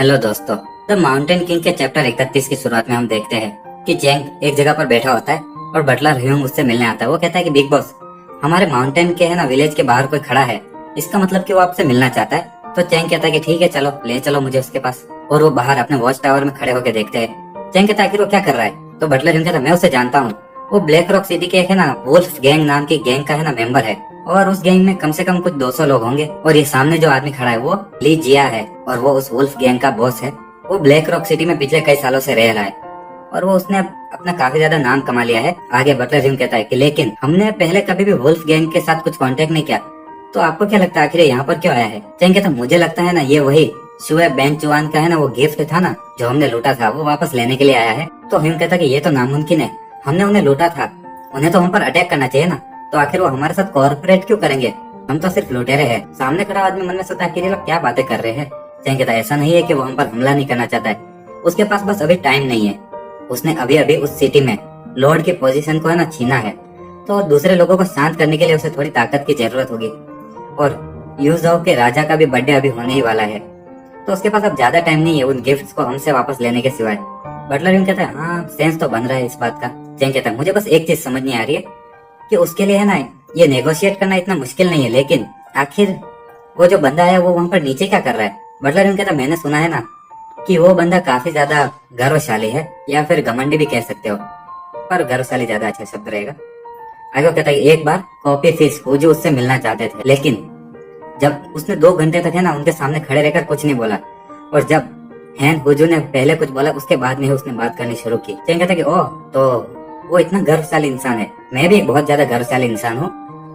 Hello दोस्तों। The mountain king के chapter 31 की शुरुआत में हम देखते हैं कि चैंग एक जगह पर बैठा होता है और बटलर ह्यूंग उससे मिलने आता है। वो कहता है कि बिग बॉस, हमारे माउंटेन के है ना विलेज के बाहर कोई खड़ा है, इसका मतलब कि वो आपसे मिलना चाहता है। तो चैंग कहता है कि ठीक है, चलो ले चलो मुझे उसके पास। और वो बाहर अपने वॉच टावर में खड़े होकर देखते हैं। चैंग कहता है आखिर वो क्या कर रहा है। तो बटलर ह्यूंग कहता है मैं उसे जानता हूँ, वो ब्लैक रॉक सिटी के एक है ना वुल्फ गैंग नाम की गैंग का है ना मेंबर है, और उस गैंग में कम से कम कुछ 200 लोग होंगे। और ये सामने जो आदमी खड़ा है वो ली जिया है और वो उस वुल्फ गैंग का बॉस है। वो ब्लैक रॉक सिटी में पिछले कई सालों से रह रहा है और वो उसने अपना काफी ज्यादा नाम कमा लिया है। आगे बटलर ह्यूंग कहता है कि लेकिन हमने पहले कभी भी वुल्फ गैंग के साथ कुछ कांटेक्ट नहीं किया, तो आपको क्या लगता है आखिर यहाँ पर क्यों आया है। चैंग कहता मुझे लगता है ना ये वही शुए बेंचुआन का है ना वो गिफ्ट था ना जो हमने लूटा था, वो वापस लेने के लिए आया है। तो ह्यूंग कहता कि ये तो नामुमकिन है, हमने उन्हें लूटा था, उन्हें तो हम पर अटैक करना चाहिए ना, तो आखिर वो हमारे साथ कोऑपरेट क्यों करेंगे, हम तो सिर्फ लुटेरे हैं। सामने खड़ा आदमी मन में सोचता है कि ये लोग क्या बातें कर रहे हैं। चैंग कहता ऐसा नहीं है कि वो हम पर हमला नहीं करना चाहता है, उसके पास बस अभी टाइम नहीं है। उसने अभी अभी उस सिटी में लॉर्ड की पोजीशन को है ना छीना है, तो दूसरे लोगों को शांत करने के लिए उसे थोड़ी ताकत की जरूरत होगी। और यूज़ो के राजा का भी बर्थडे अभी होने ही वाला है, तो उसके पास अब ज्यादा टाइम नहीं है उन गिफ्ट्स को हमसे वापस लेने के सिवाय। बटलर ह्यूंग कहता है हाँ सेंस तो बन रहा है इस बात का। चैंग कहता है मुझे बस एक चीज समझ नहीं आ रही है कि उसके लिए है ना ये नेगोशिएट करना इतना मुश्किल नहीं है, लेकिन आखिर वो जो बंदा है वो वहाँ पर नीचे क्या कर रहा है। बटलर ह्यूंग कहता मैंने सुना है ना कि वो बंदा काफी ज्यादा गर्वशाली है, या फिर घमंडी भी कह सकते हो, पर गर्वशाली ज्यादा अच्छा शब्द रहेगा। आगे वो कहता है एक बार कॉपी फिश हुजू उससे मिलना चाहते थे, लेकिन जब उसने 2 घंटे तक है ना उनके सामने खड़े रहकर कुछ नहीं बोला, और जब हैन हुजू ने पहले कुछ बोला उसके बाद में उसने बात करनी शुरू की। चैंग कहता कि ओह तो वो इतना गर्वशाली इंसान है, मैं भी एक बहुत ज्यादा गर्वशाली इंसान हूँ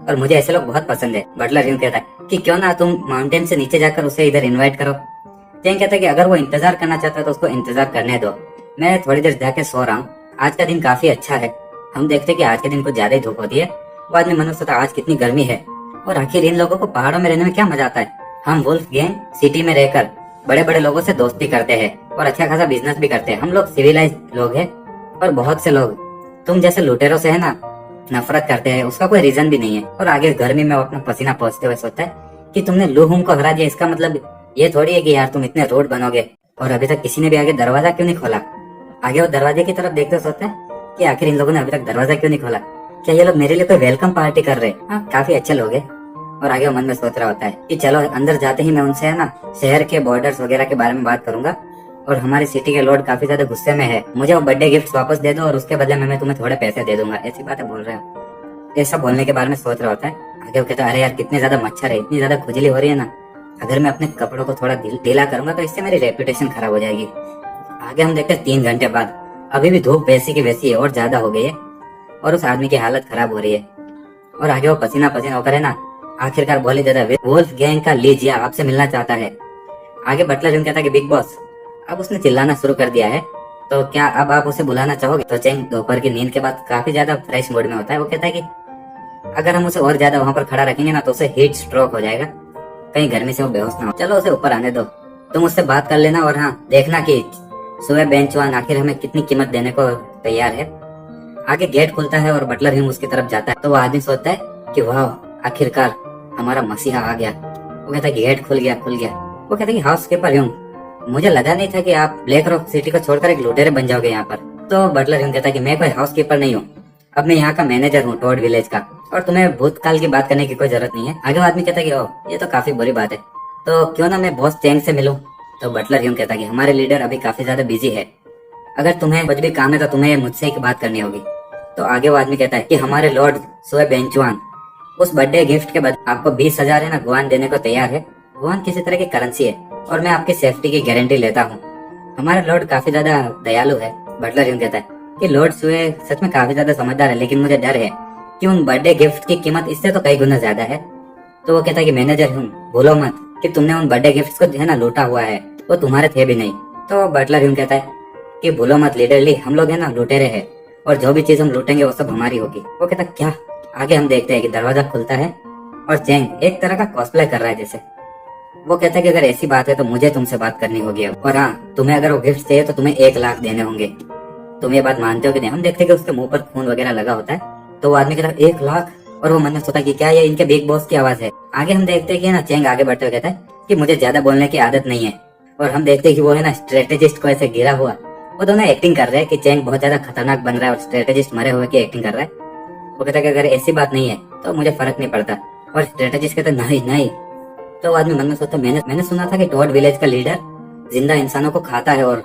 और मुझे ऐसे लोग बहुत पसंद है। बटलर ह्यूंग कहता है कि क्यों ना तुम माउंटेन से नीचे जाकर उसे इधर इनवाइट करो। चैंग कहता है कि अगर वो इंतजार करना चाहता है तो उसको इंतजार करने दो, मैं थोड़ी देर जाके सो रहा हूँ, आज का दिन काफी अच्छा है। हम देखते कि आज के दिन कुछ ज्यादा ही धूप होती है। वो आदमी मन में सोचता आज कितनी गर्मी है, और आखिर इन लोगों को पहाड़ों में रहने में क्या मजा आता है। हम वुल्फ गैंग सिटी में रहकर बड़े बड़े लोगों से दोस्ती करते हैं और अच्छा खासा बिजनेस भी करते हैं, हम लोग सिविलाइज्ड लोग हैं। और बहुत से लोग तुम जैसे लुटेरों से है ना नफरत करते हैं, उसका कोई रीजन भी नहीं है। और आगे गर्मी में वो अपना पसीना पोंछते हुए सोचता है कि तुमने लू हुंग को हरा दिया, इसका मतलब ये थोड़ी है कि यार तुम इतने रोड बनोगे, और अभी तक किसी ने भी आगे दरवाजा क्यों नहीं खोला। आगे वो दरवाजे की तरफ देखते सोचता है कि आखिर इन लोगों ने अभी तक दरवाजा क्यों नहीं खोला, क्या ये लोग मेरे लिए कोई वेलकम पार्टी कर रहे हैं। हाँ काफी अच्छे लोग हैं। और आगे वो मन में सोच रहा होता है कि चलो अंदर जाते ही मैं उनसे है ना शहर के बॉर्डर्स वगैरह के बारे में बात करूंगा, और हमारी सिटी के लॉर्ड काफी ज्यादा गुस्से में है, मुझे वो बर्थडे गिफ्ट वापस दे दो और उसके बदले में मैं तुम्हें थोड़े पैसे दे दूंगा। ऐसी बातें बोल रहे हो। ऐसा बोलने के बारे में सोच रहा होता है। आगे वो कहता है अरे यार कितने ज्यादा मच्छर है, इतनी ज्यादा खुजली हो रही है ना, अगर मैं अपने कपड़ों को थोड़ा ढीला करूंगा तो इससे मेरी रेपुटेशन खराब हो जाएगी। आगे हम देखते हैं 3 घंटे बाद अभी भी धूप वैसी की वैसी है और ज्यादा हो गई है, और उस आदमी की हालत खराब हो रही है। और आगे वो पसीना पसीना होकर है ना आखिरकार बोल ही देता है वुल्फ गैंग का ली जिया आपसे मिलना चाहता है। आगे बटलर ह्यूंग कहता है कि बिग बॉस अब उसने चिल्लाना शुरू कर दिया है, तो क्या अब आप उसे बुलाना चाहोगे। तो चैंग दोपहर की नींद के बाद काफी ज्यादा फ्रेश मूड में होता है। वो कहता है कि अगर हम उसे और ज्यादा वहां पर खड़ा रखेंगे ना तो उसे हीट स्ट्रोक हो जाएगा, कहीं गर्मी से वो बेहोश ना हो। चलो उसे ऊपर आने दो, तुम उससे बात कर लेना, और हाँ देखना कि सुबह बेंचवान आखिर हमें कितनी कीमत देने को तैयार है। आगे गेट खुलता है और बटलर ह्यूंग उसकी तरफ जाता है, तो वो आदमी सोचता है कि वाह आखिरकार हमारा मसीहा आ गया। वो कहता है कि गेट खुल गया। वो कहता है कि हाउसकीपर ह्यूंग, मुझे लगा नहीं था कि आप ब्लैक रॉक सिटी को छोड़कर एक लुटेरे बन जाओगे यहाँ पर। तो बटलर ह्यूंग कहता है कि मैं कोई हाउसकीपर नहीं हूँ, अब मैं यहाँ का मैनेजर हूँ टोड विलेज का, और तुम्हें भूतकाल की बात करने की कोई जरूरत नहीं है। आगे आदमी कहता है कि ओह ये तो काफी बुरी बात है, तो क्यों ना मैं बॉस चैंग से मिलूं। तो बटलर ह्यूंग कहता है कि हमारे लीडर अभी काफी ज्यादा बिजी है, अगर तुम्हें कुछ भी काम है तो तुम्हें मुझसे एक बात करनी होगी। तो आगे वो आदमी कहता है कि हमारे लॉर्ड सुए बेंचुआन उस बर्थडे गिफ्ट के बाद आपको 20,000 है ना गुआन देने को तैयार है। गुआन किसी तरह की करेंसी है और मैं आपकी सेफ्टी की गारंटी लेता हूँ। हमारा लॉर्ड काफी ज्यादा दयालु है। बटलर ह्यूंग कहता है कि लॉर्ड सुए सच में काफी ज्यादा समझदार है, लेकिन मुझे डर है कि उन बर्थडे गिफ्ट की कीमत इससे तो कई गुना ज्यादा है। तो वो कहता है कि मैनेजर हूँ, भूलो मत कि तुमने उन बर्थडे गिफ्ट को जो है ना लूटा हुआ है, वो तुम्हारे थे भी नहीं। तो बटलर ह्यूंग कहता है कि भूलो मत लीडरली, हम लोग है ना लुटेरे हैं और जो भी चीज हम लूटेंगे वो सब हमारी होगी। वो कहता क्या। आगे हम देखते हैं कि दरवाजा खुलता है और चैंग एक तरह का कॉस्प्ले कर रहा है जैसे। वो कहता है कि अगर ऐसी बात है तो मुझे तुमसे बात करनी होगी अब, और हाँ तुम्हें अगर वो गिफ्ट चाहिए तो तुम्हें 1 लाख देने होंगे। तुम ये बात मानते हो कि नहीं। हम देखते हैं कि उसके मुंह पर खून वगैरह लगा होता है। तो वो आदमी कहता है 1 लाख, और वो मन में सोचता है कि क्या ये इनके बिग बॉस की आवाज है। आगे हम देखते हैं कि ना चैंग आगे बढ़ते हुए कहता है कि मुझे ज्यादा बोलने की आदत नहीं है, और हम देखते हैं कि वो है ना स्ट्रेटेजिस्ट को ऐसे गिरा हुआ, वो दोनों एक्टिंग कर रहे हैं कि चैंग बहुत ज्यादा खतरनाक बन रहा है और स्ट्रेटेजिस्ट मरे हुए की एक्टिंग कर रहा है। वो कहता है कि अगर ऐसी बात नहीं है तो मुझे फर्क नहीं पड़ता, और स्ट्रेटेजिस्ट कहता नहीं नहीं। तो वो आदमी मन में सोचता मैंने सुना था कि टॉड विलेज का लीडर जिंदा इंसानों को खाता है और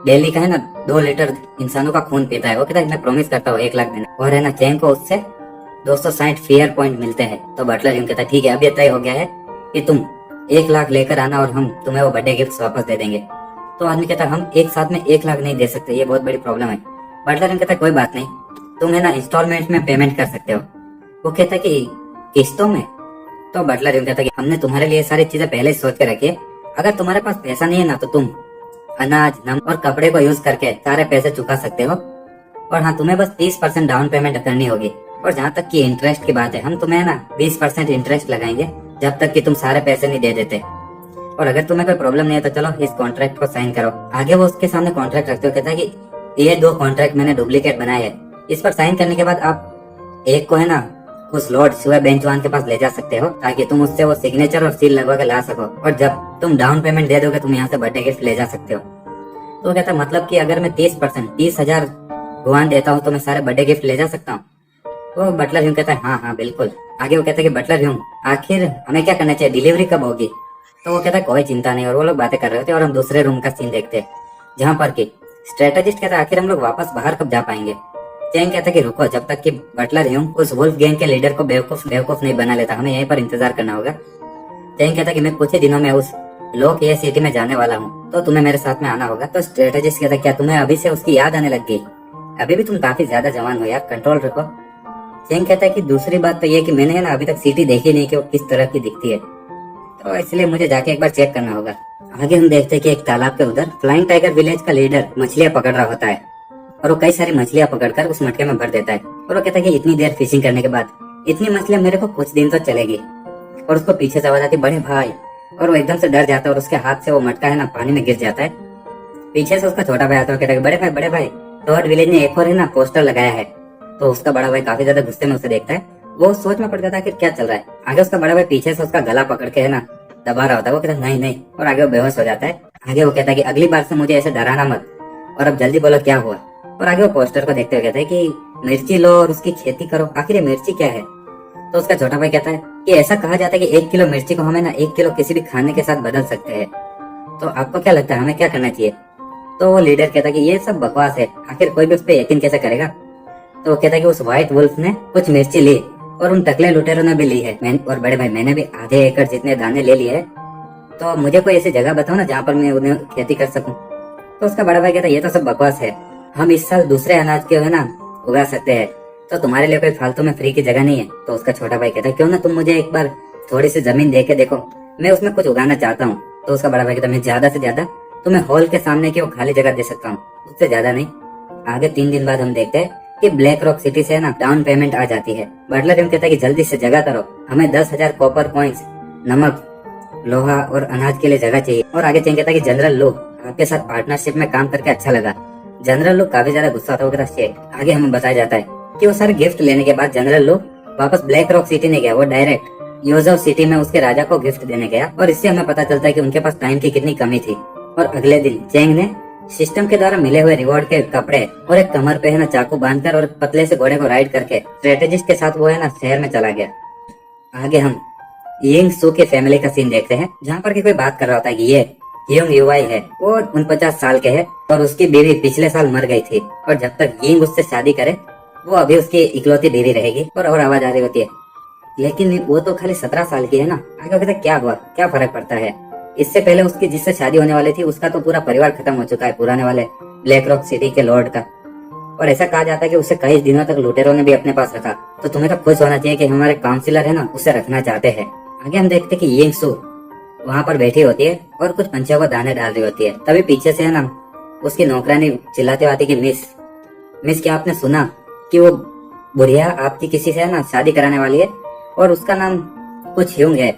डेली का है ना 2 लीटर इंसानों का खून पीता है। वो कहता है मैं प्रॉमिस करता हूँ 1 लाख देना, और है ना चैंग को उससे 260 फेयर पॉइंट मिलते हैं। तो बटलर कहता है ठीक है, अब ये तय हो गया है कि तुम 1 लाख लेकर आना और हम तुम्हें वो बर्थडे गिफ्ट वापस दे देंगे। तो आदमी कहता है हम एक साथ में 1 लाख नहीं दे सकते, ये बहुत बड़ी प्रॉब्लम है। बटलर कहता है कोई बात नहीं, तुम है ना इंस्टॉलमेंट में पेमेंट कर सकते हो। वो कहता है कि किस्तों में। तो बटलर कहता है कि हमने तुम्हारे लिए सारी चीजें पहले ही सोच के रखी है, अगर तुम्हारे पास पैसा नहीं है ना तो तुम अनाज, नमक और कपड़े को यूज करके सारे पैसे चुका सकते हो, और हाँ तुम्हें बस 30% डाउन पेमेंट करनी होगी। और जहाँ तक की इंटरेस्ट की बात है, हम तुम्हें ना 20% इंटरेस्ट लगाएंगे जब तक कि तुम सारे पैसे नहीं दे देते। और अगर तुम्हें कोई प्रॉब्लम नहीं है तो चलो इस कॉन्ट्रैक्ट को साइन करो। आगे वो उसके सामने कॉन्ट्रैक्ट रखते हो, कहता है कि ये 2 कॉन्ट्रैक्ट मैंने डुप्लीकेट बनाए हैं, इस पर साइन करने के बाद आप एक को है ना उस लॉर्ड शिवा बेंचवान के पास ले जा सकते हो ताकि तुम उससे वो सिग्नेचर और सील लगवा के ला सको, और जब तुम डाउन पेमेंट दे दोगे तुम यहाँ से बर्थडे गिफ्ट ले जा सकते हो। तो वो कहता है मतलब कि अगर मैं 30,000 गुआन देता हूँ तो मैं सारे बर्थडे गिफ्ट ले जा सकता हूँ। वो बटलर ह्यूंग कहता है हाँ हाँ बिल्कुल। आगे वो कहता है कि बटलर ह्यूंग आखिर हमें क्या करना चाहिए, डिलीवरी कब होगी? तो वो कहता है कोई चिंता नहीं, और वो लोग बातें कर रहे होते हैं और हम दूसरे रूम का सीन देखते हैं जहाँ पर कि स्ट्रेटेजिस्ट कहता है आखिर हम लोग वापस बाहर कब जा पाएंगे। चैंग कहता है कि रुको, जब तक कि बटलर ह्यूंग उस वुल्फ गैंग के लीडर को बेवकूफ नहीं बना लेता, हमें यहीं पर इंतजार करना होगा। चैंग कहता है कि मैं कुछ ही दिनों में उस लोक ये सिटी में जाने वाला हूँ, तो तुम्हें मेरे साथ में आना होगा। तो स्ट्रेटेजिस्ट कहता है क्या तुम्हें अभी से उसकी याद आने लग गई? अभी भी तुम काफी ज्यादा जवान हो यार, कंट्रोल रखो। चैंग कहता है कि दूसरी बात तो ये कि मैंने है ना अभी तक सिटी देखी नहीं कि वो किस तरह की दिखती है, तो इसलिए मुझे जाके एक बार चेक करना होगा। आगे हम देखते हैं कि एक तालाब के उधर फ्लाइंग टाइगर विलेज का लीडर मछलियां पकड़ रहा होता है, और वो कई सारी मछलियां पकड़कर उस मटके में भर देता है। और वो कहता है कि इतनी देर फिशिंग करने के बाद इतनी मछलियां मेरे को कुछ दिन तो चलेगी। और उसको पीछे से आवाज आती बड़े भाई, और वो एकदम से डर जाता है और उसके हाथ से वो मटका है ना पानी में गिर जाता है। पीछे से उसका छोटा भाई आता है, कहता है बड़े भाई टॉड विलेज ने एक और है ना पोस्टर लगाया है। तो उसका बड़ा भाई काफी ज्यादा गुस्से में उसे देखता है, वो सोच में पड़ जाता है कि क्या चल रहा है। आगे उसका बड़ा भाई पीछे से उसका गला पकड़ के है ना दबा रहा होता है। वो कहता है नहीं नहीं, और आगे वो बेहोश हो जाता है। आगे वो कहता है कि अगली बार से मुझे ऐसे डराना मत, और अब जल्दी बोलो क्या हुआ। और आगे वो पोस्टर को देखते हुए कहता है कि मिर्ची लो और उसकी खेती करो, आखिर ये मिर्ची क्या है? तो उसका छोटा भाई कहता है कि ऐसा कहा जाता है कि 1 किलो मिर्ची को हमें ना 1 किलो किसी भी खाने के साथ बदल सकते हैं, तो आपको क्या लगता है हमें क्या करना चाहिए? तो वो लीडर कहता है कि ये सब बकवास है, आखिर कोई भी उस पर यकीन कैसे करेगा? तो वो कहता है कि उस व्हाइट वुल्फ ने कुछ मिर्ची ली और उन टकले लुटेरों ने भी ली है, और बड़े भाई मैंने भी आधे एकड़ जितने दाने ले लिए है, तो मुझे कोई ऐसी जगह बताओ ना जहाँ पर मैं उन्हें खेती कर सकूं। तो उसका बड़ा भाई कहता है ये तो सब बकवास है, हम इस साल दूसरे अनाज के है ना उगा सकते हैं, तो तुम्हारे लिए कोई फालतू में फ्री की जगह नहीं है। तो उसका छोटा भाई कहता है क्यों ना तुम मुझे एक बार थोड़ी सी जमीन दे के देखो, मैं उसमें कुछ उगाना चाहता हूँ। तो उसका बड़ा भाई कहता है मैं ज्यादा से ज्यादा तुम्हें हॉल के सामने की वो खाली जगह दे सकता हूँ, उससे ज्यादा नहीं। आगे 3 दिन बाद हम देखते हैं कि ब्लैक रॉक सिटी से ना डाउन पेमेंट आ जाती है। बटलर कहता है कि जल्दी से जगह करो, हमें 10,000 कॉपर कॉइंस, नमक, लोहा और अनाज के लिए जगह चाहिए। और आगे कहता है कि जनरल लो आपके साथ पार्टनरशिप में काम करके अच्छा लगा। जनरल लो काफी ज्यादा गुस्सा था, वो कहता शेट। आगे हमें बताया जाता है कि वो सारे गिफ्ट लेने के बाद जनरल लो वापस ब्लैक रॉक सिटी नहीं गया, वो डायरेक्ट योजव सिटी में उसके राजा को गिफ्ट देने गया। और इससे हमें पता चलता है कि उनके पास टाइम की कितनी कमी थी। और अगले दिन चैंग ने सिस्टम के द्वारा मिले हुए रिवॉर्ड के कपड़े और एक कमर पे है ना चाकू बांधकर और पतले से घोड़े को राइड करके स्ट्रेटेजिस्ट के साथ वो है ना शहर में चला गया। आगे हम यिंग सू के फैमिली का सीन देखते हैं, जहाँ पर कोई बात कर रहा होता है कि ये यंग युवाई है, वो 49 साल के है और उसकी बीवी पिछले साल मर गई थी, और जब तक यिंग उससे शादी करे वो अभी उसकी इकलौती बीवी रहेगी। और आवाज आ रही होती है लेकिन वो तो खाली 17 साल की है ना। आगे कहते क्या हुआ, क्या फर्क पड़ता है, इससे पहले उसकी जिससे शादी होने वाली थी उसका तो पूरा परिवार खत्म हो चुका है, पुराने वाले ब्लैक रॉक सिटी के लॉर्ड का। और ऐसा कहा जाता है कि उसे कई दिनों तक लुटेरों ने भी अपने पास रखा, तो तुम्हें तो खुश होना चाहिए कि हमारे काउंसिलर है ना उसे रखना चाहते हैं। आगे हम देखते कि यिंग सू वहाँ पर बैठी होती है और कुछ पंछियों को दाने डाल रही होती है। तभी पीछे से है ना उसकी नौकरानी चिल्लाते आती कि मिस क्या आपने सुना कि वो बुढ़िया आपकी किसी से है ना शादी कराने वाली है, और उसका नाम कुछ ह्यूंग है,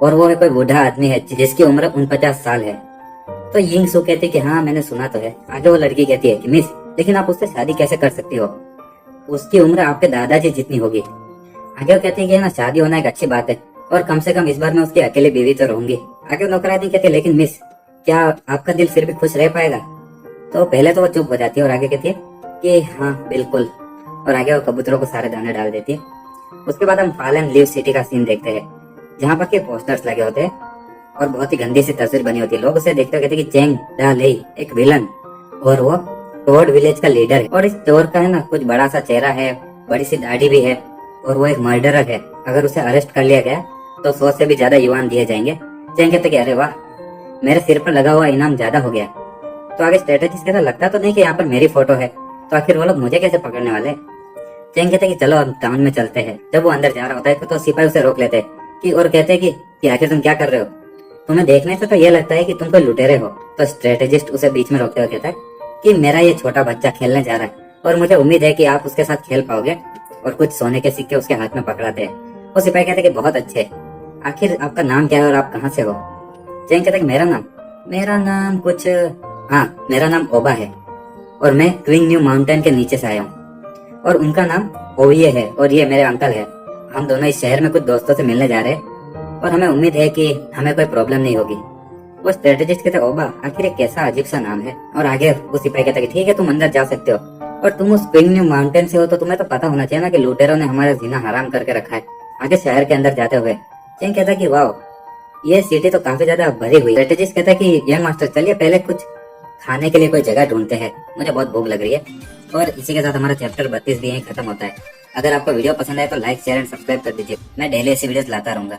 और वो है कोई बूढ़ा आदमी है जिसकी उम्र 49 साल है। तो यिंग सू कहती कि हाँ मैंने सुना तो है। आगे वो लड़की कहती है कि मिस लेकिन आप उससे शादी कैसे कर सकती हो, उसकी उम्र आपके दादाजी जितनी होगी। आगे वो कहती है कि ना शादी होना एक अच्छी बात है, और कम से कम इस बार मैं उसकी अकेली बीवी तो रहूंगी। आगे नौकरानी कहती है लेकिन मिस क्या आपका दिल फिर भी खुश रह पाएगा? तो पहले तो वो चुप हो जाती है और आगे कहती है कि हाँ बिल्कुल, और आगे वो कबूतरों को सारे दाने डाल देती है। उसके बाद हम फॉल लीव सिटी का सीन देखते हैं, जहाँ पर के पोस्टर्स लगे होते हैं और बहुत ही गंदी सी तस्वीर बनी होती है। लोग उसे देखते हुए कहते हैं कि चेंग दा लेई एक विलन और वो टोड विलेज का लीडर है, और इस चोर का है ना कुछ बड़ा सा चेहरा है, बड़ी सी दाढ़ी भी है, और वो एक मर्डरर है। अगर उसे अरेस्ट कर लिया गया तो 100 से भी ज्यादा युआन दिए जाएंगे। चेंग कहते कि अरे वाह, मेरे सिर पर लगा हुआ इनाम ज्यादा हो गया। तो आगे स्ट्रेटेजिस्ट कहता लगता तो नहीं कि यहाँ पर मेरी फोटो है, तो आखिर वो लोग मुझे कैसे पकड़ने वाले? चेंग कहते कि चलो अब टाउन में चलते हैं। जब वो अंदर जा रहा होता है तो सिपाही उसे रोक लेते हैं कि और कहते हैं कि आखिर तुम क्या कर रहे हो? तुम्हें देखने से तो ये लगता है कि तुम कोई लुटेरे हो। तो स्ट्रेटेजिस्ट उसे बीच में रोकते हुए कहता है कि मेरा ये छोटा बच्चा खेलने जा रहा है और मुझे उम्मीद है कि आप उसके साथ खेल पाओगे, और कुछ सोने के सिक्के उसके हाथ में पकड़ाते हैं। वो सिपाही कहते हैं कि बहुत अच्छे, आखिर आपका नाम क्या है और आप कहाँ से हो? चेंग कहते कि मेरा नाम कुछ, हाँ मेरा नाम ओबा है और मैं क्विंग न्यू माउंटेन के नीचे से आया हूँ, और उनका नाम ओविये है और ये मेरे अंकल है। हम दोनों इस शहर में कुछ दोस्तों से मिलने जा रहे हैं और हमें उम्मीद है कि हमें कोई प्रॉब्लम नहीं होगी। वो स्ट्रेटेजिस्ट कहते ओबा आखिर एक कैसा अजीब सा नाम है। और आगे वो सिपाही कहता कि ठीक है तुम अंदर जा सकते हो, और तुम उस क्विंग न्यू माउंटेन से हो तो तुम्हें तो पता होना चाहिए ना कि लुटेरों ने हमारा जीना हराम करके रखा है। आगे शहर के अंदर जाते हुए चेंग कहता कि वाह, ये सिटी तो काफी ज्यादा भरी हुई। स्ट्रेटेजिस्ट कहता है कि यंग मास्टर चलिए पहले कुछ खाने के लिए कोई जगह ढूंढते हैं, मुझे बहुत भूख लग रही है। और इसी के साथ हमारा चैप्टर 32 भी यहीं खत्म होता है। अगर आपको वीडियो पसंद आए तो लाइक शेयर एंड सब्सक्राइब कर दीजिए। मैं डेली ऐसी वीडियोस लाता रहूंगा।